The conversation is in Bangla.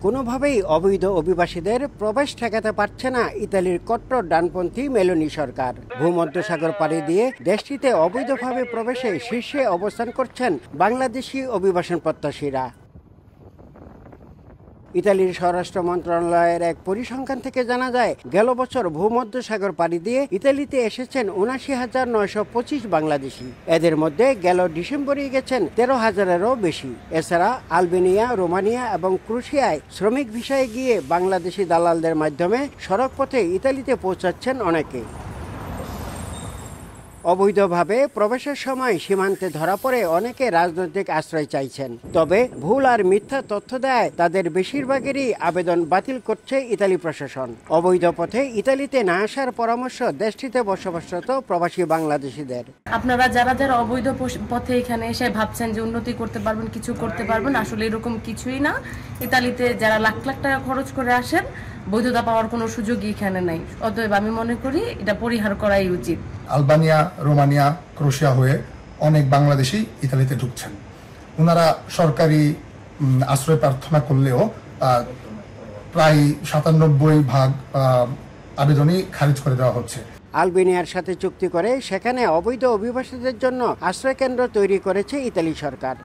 কোনোভাবেই অবৈধ অভিবাসীদের প্রবেশ ঠেকাতে পারছে না ইতালির কট্টর ডানপন্থী মেলোনি সরকার। ভূমধ্যসাগর পাড়ি দিয়ে দেশটিতে অবৈধভাবে প্রবেশে শীর্ষে অবস্থান করছেন বাংলাদেশি অভিবাসন প্রত্যাশীরা। ইতালির স্বরাষ্ট্র মন্ত্রণালয়ের এক পরিসংখ্যান থেকে জানা যায়, গেল বছর ভূমধ্যসাগর পাড়ি দিয়ে ইতালিতে এসেছেন ৭৯,৯২৫ বাংলাদেশি। এদের মধ্যে গেল ডিসেম্বরে গেছেন ১৩,০০০-এরও বেশি। এছাড়া আলবেনিয়া, রোমানিয়া এবং ক্রোয়েশিয়ায় শ্রমিক ভিসায় গিয়ে বাংলাদেশি দালালদের মাধ্যমে সড়কপথে ইতালিতে পৌঁছাচ্ছেন অনেকে। অবৈধভাবে প্রবেশের সময় সীমান্তে ধরা পড়ে অনেকে রাজনৈতিক আশ্রয় চাইছেন। তবে ভুল আর মিথ্যা তথ্য দেয় তাদের বেশিরভাগেরই আবেদন বাতিল করছে ইতালি প্রশাসন। অবৈধ পথে ইতালিতে না আসার পরামর্শ দেশটিতে বসবাসরত প্রবাসী বাংলাদেশিদের। আপনারা যারা যারা অবৈধ পথে এখানে এসে ভাবছেন যে উন্নতি করতে পারবেন, কিছু করতে পারবেন, আসলে এরকম কিছুই না। ইতালিতে যারা লাখ লাখ টাকা খরচ করে আসেন, বৈধতা পাওয়ার কোনো সুযোগই এখানে নাই। অতএব আমি মনে করি এটা পরিহার করাই উচিত। আলবানিয়া, রোমানিয়া, ক্রোয়েশিয়া হয়ে অনেক বাংলাদেশি ইতালিতে ঢুকছেন। ওনারা সরকারি আশ্রয় প্রার্থনা করলেও প্রায় ৯৭% আবেদনই খারিজ করে দেওয়া হচ্ছে। আলবেনিয়ার সাথে চুক্তি করে সেখানে অবৈধ অভিবাসীদের জন্য আশ্রয়কেন্দ্র তৈরি করেছে ইতালি সরকার।